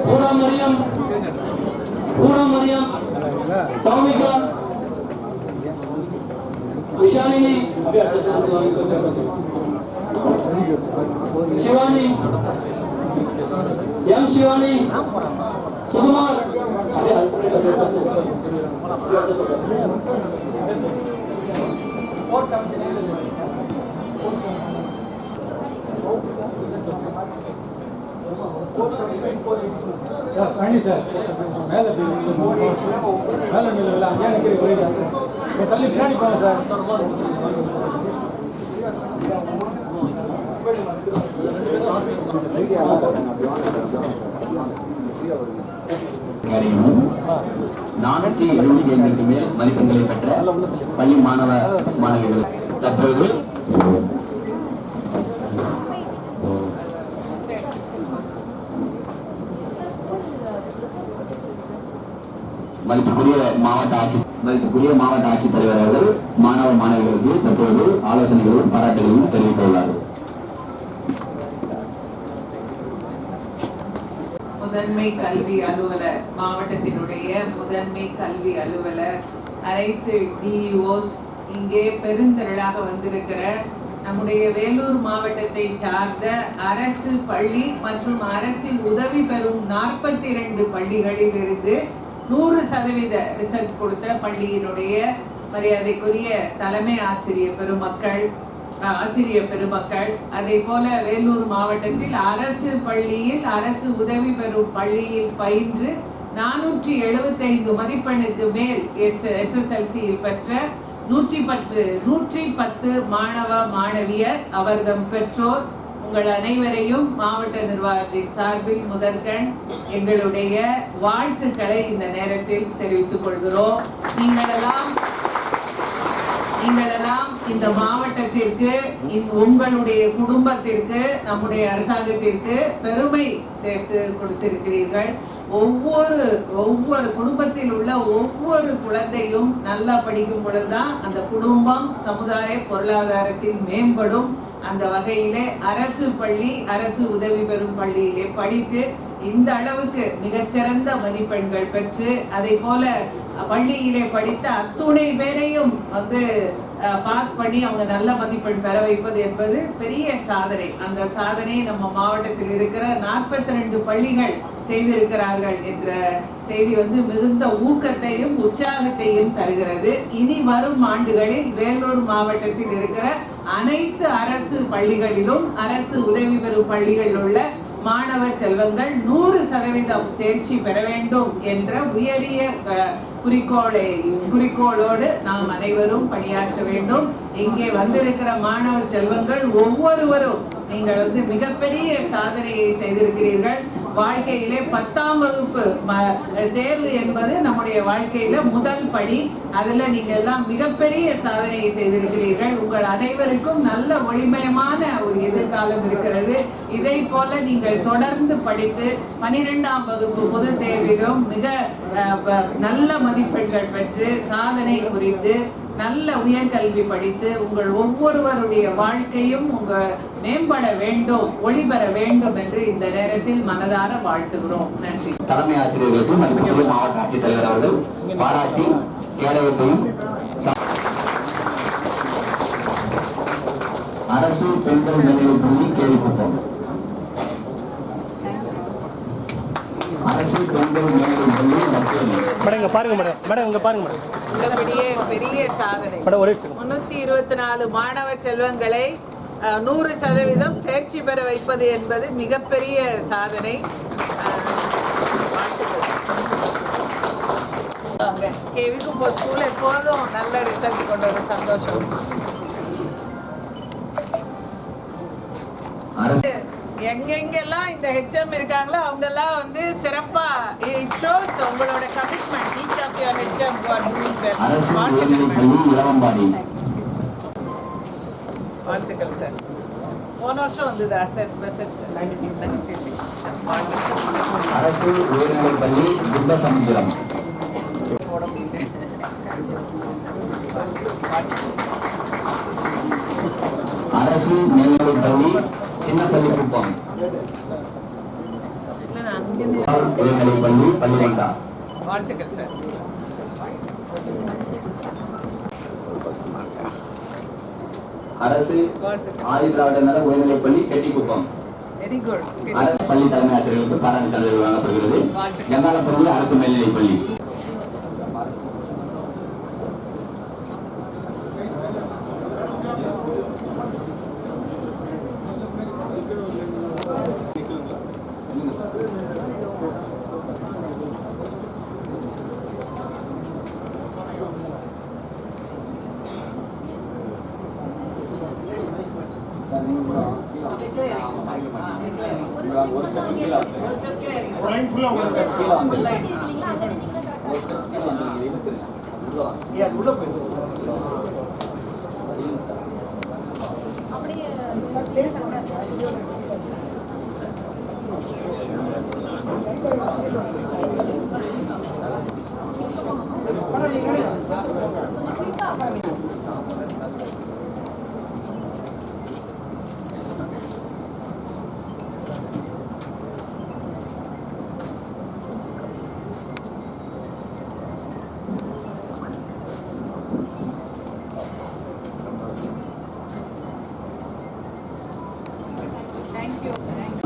पूरा मरियम सौमिका विशालिनी शिवानी एम शिवानी सुकुमार sir Palani sir மேலே மேலே மேலே அங்கே நிற்கிற வழியில் தள்ளி பின்னாடி போங்க சார். நானூற்றி 75க்கு மேல் மதிப்பெண்களை பெற்ற பள்ளி மாணவ மாணவிகள் தற்போது மதிப்புக்குரிய மாவட்ட ஆட்சித்தலைவர் அவர்கள் மாணவ மாணவிகளுக்கு தற்போது ஆலோசனைகளும் பாராட்டுகளும் தெரிவிக்க உள்ளார்கள். முதன்மை கல்வி அலுவலர், மாவட்டத்தினுடைய முதன்மை கல்வி அலுவலர், அனைத்து டிஇஓஸ், இங்கே பெருந்திரளாக வந்திருக்கிற நம்முடைய வேலூர் மாவட்டத்தை சார்ந்த அரசு பள்ளி மற்றும் அரசின் உதவி பெறும் 42 பள்ளிகளில் இருந்து 100% ரிசல்ட் கொடுத்த பள்ளியினுடைய மரியாதைக்குரிய தலைமை ஆசிரியர் பெருமக்கள், அதே போல வேலூர் மாவட்டத்தில் அரசு பள்ளியில் அரசு உதவி பெறும் பள்ளியில் பயின்று 475 மதிப்பெண்ணுக்கு மேல் SSLCயில் பெற்ற 110 மாணவ மாணவியர், அவர்தம் பெற்றோர், உங்கள் அனைவரையும் மாவட்ட நிர்வாகத்தின் சார்பில் முதற்கண் எங்களுடைய வாழ்த்துக்களை இந்த நேரத்தில் தெரிவித்துக் கொள்கிறோம். நீங்களெல்லாம் இந்த மாவட்டத்திற்கு, உங்களுடைய குடும்பத்திற்கு, நம்முடைய அரசாங்கத்திற்கு பெருமை சேர்த்து கொடுத்திருக்கிறீர்கள். ஒவ்வொரு குடும்பத்தில் உள்ள ஒவ்வொரு குழந்தையும் நல்லா படிக்கும் பொழுதுதான் அந்த குடும்பம் சமுதாய பொருளாதாரத்தில் மேம்படும். அந்த வகையிலே அரசு பள்ளி, அரசு உதவி பெறும் பள்ளியிலே படித்து இந்த அளவுக்கு மிகச்சிறந்த மதிப்பெண்கள் பெற்று, அதை போல பள்ளியிலே படித்த அத்துணை பேரையும் பாஸ் பண்ணி அவங்க நல்ல மதிப்பெண் பெற வைப்பது என்பது பெரிய சாதனை. அந்த சாதனை நம்ம மாவட்டத்தில் இருக்கிற 42 பள்ளிகள் செய்திருக்கிறார்கள் என்ற செய்தி மிகுந்த ஊக்கத்தையும் உற்சாகத்தையும் தருகிறது. இனி வரும் ஆண்டுகளில் வேலூர் மாவட்டத்தில் இருக்கிற அனைத்து அரசு பள்ளிகளிலும் அரசு உதவி பெறும் பள்ளிகளில் உள்ள மாணவ செல்வங்கள் 100% தேர்ச்சி பெற வேண்டும் என்ற உயரிய குறிக்கோளோடு நாம் அனைவரும் பணியாற்ற வேண்டும். இங்கே வந்திருக்கிற மாணவ செல்வங்கள் ஒவ்வொருவரும் நீங்கள் மிகப்பெரிய சாதனையை செய்திருக்கிறீர்கள். வாழ்க்கையிலே 10ஆம் வகுப்பு தேர்வு என்பது நம்முடைய வாழ்க்கையில முதல் படி. அதுல நீங்க எல்லாம் மிகப்பெரிய சாதனையை செய்திருக்கிறீர்கள். உங்கள் அனைவருக்கும் நல்ல ஒளிமயமான ஒரு எதிர்காலம் இருக்கிறது. இதை போல நீங்கள் தொடர்ந்து படித்து 12ஆம் வகுப்பு பொது தேர்விலும் மிக நல்ல மதிப்பெண்கள் பெற்று சாதனை குறித்து நல்ல உயர்கல்வி படித்து உங்கள் ஒவ்வொருவருடைய வாழ்க்கையும் மேம்பட வேண்டும், ஒளிபெற வேண்டும் என்று இந்த நேரத்தில் மனதார வாழ்த்துகிறோம். நன்றி. தலைமை ஆசிரியர்களுக்கு மதிப்புக்குரிய மாவட்ட ஆட்சித்தலைவர் அவர்கள் பாராட்டி கேடயத்தையும் அரசு பெண்கள் மேல்நிலைப் பள்ளி கேள்விப்பட்டோம். அரசு பெண்கள் மேல்நிலைப் பள்ளி மேடம் பாருங்க மேடம் இங்க பாருங்க மேடம். பெரிய சாதனை. 324 மாணவ செல்வங்களை 100% தேர்ச்சி பெற வைப்பது என்பது மிகப்பெரிய சாதனை. கேவிக்கும் இப்போ ஸ்கூல் எப்போதும் நல்ல ரிசல்ட் கொண்டு வர சந்தோஷம். எங்கெங்கெல்லாம் இந்த HM இருக்காங்களோ அவங்க எல்லாம் சிறப்பா இட் ஷோஸ் உங்களோட commitment. Each of your HM who are doing well. வாழ்த்துக்கள் சார். போன வருஷம் வந்தது அசெட் பெர்சென்ட் 96. அரசு உயர்நிலைப் பள்ளி குண்டசமுத்திரம். அரசு மேல்நிலைப் பள்ளி சின்னப்பள்ளி குப்பம். அங்க உயர்நிலைப்பள்ளி பள்ளிமண்டா. வாழ்த்துக்கள் சார். அரசு ஆதிதிராவிட நல உயர்நிலைப்பள்ளி செட்டிக்குப்பம். Very good. அரசு பள்ளி தலைமை ஆசிரியர்களுக்கு பாராட்டு சான்றிதழ் வழங்கப்படுகிறது. கங்காளப்பள்ளி அரசு மேல்நிலைப்பள்ளி.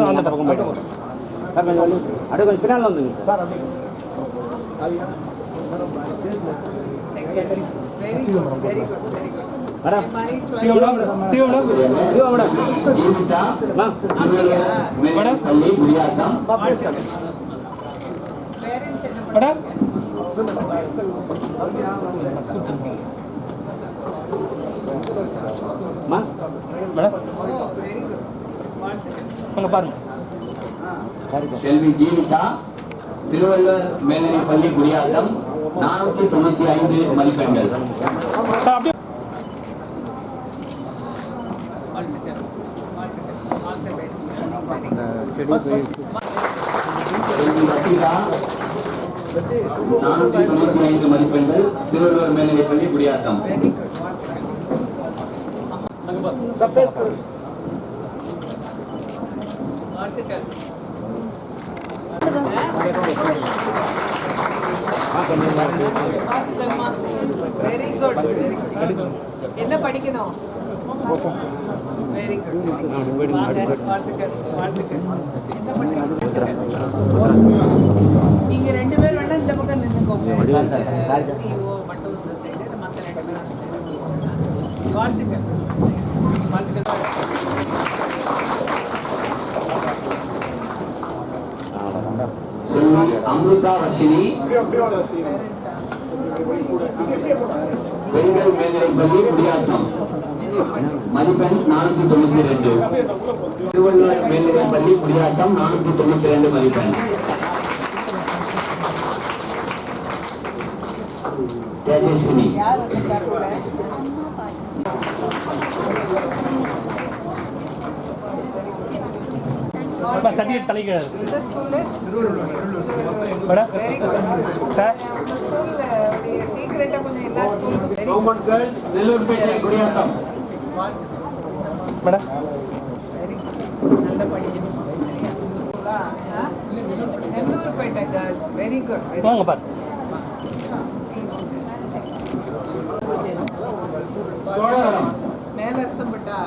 அந்த பக்கம் போயிட்டு சார் கொஞ்சம் வந்து அப்படியே கொஞ்சம் பின்னால் வந்துங்க சார். அப்படியே பாருங்க. செல்வி ஜீவிதா திருவள்ளுவர் மேல்நிலைப்பள்ளி குடியாத்தம் 495 மதிப்பெண்கள். செல்வி வசீதா 495 மதிப்பெண்கள் திருவள்ளுவர் மேல்நிலைப்பள்ளி குடியாத்தம். Very good. என்ன படிக்கணும்? Very good. வாழ்த்துக்கள். நீங்க 2 பேர் வேணா இந்த பக்கம் நின்னுக்கோங்க. CEO மட்டும் இந்த சைடு, மத்த 2 பேரும் அந்த சைடு. வாழ்த்துக்கள். செல்வி அமிர்தா வர்ஷினி பெண்கள் மேல்நிலைப்பள்ளி குடியாத்தம் மதிப்பெண் 492. திருவள்ளுவர் மேல்நிலைப்பள்ளி குடியாத்தம் 492 மதிப்பெண். தேஜஸ்வினி யார் வந்திருக்காரு கூட? சர்டிஃபிகேட் தலைக்கிறாரு. இந்த ஸ்கூல்ல மேடம் சார் உங்க ஸ்கூல்ல உடைய சீக்ரெட்டா கொஞ்சம் எல்லா ஸ்கூலுக்கும் very government girls Nellorepet Gudiyatham. Madam very நல்ல படிக்கணும். Nellorepet girls very good. வாங்க பாரு. சோழவரம் மேலரசம்பட்டா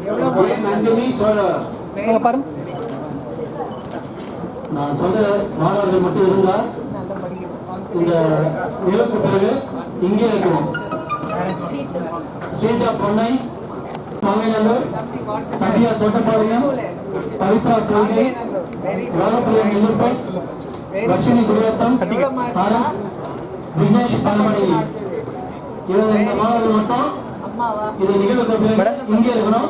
எவ்வளவு நந்தினி சோழவரம். வாங்க பாருங்க. நான் சொல்ற மாணவர்கள் மட்டும் இருந்தா நல்ல படிக்கணும். இந்த நிலவுக்கு பிறகு இங்கே இருக்கணும். ஸ்ரீஜா பொன்னை மங்கைநல்லூர், சபியா தோட்டப்பாளையம், பவித்ரா கொள்கை, வாழப்பள்ளி நெல்லூர்பேட், வர்ஷினி குடியாத்தம், ஆர்எஸ் விக்னேஷ் பணமணி. இவங்க இந்த மாணவர்கள் மட்டும் அம்மாவா இது நிகழ்வுக்கு பிறகு இங்கே இருக்கணும்.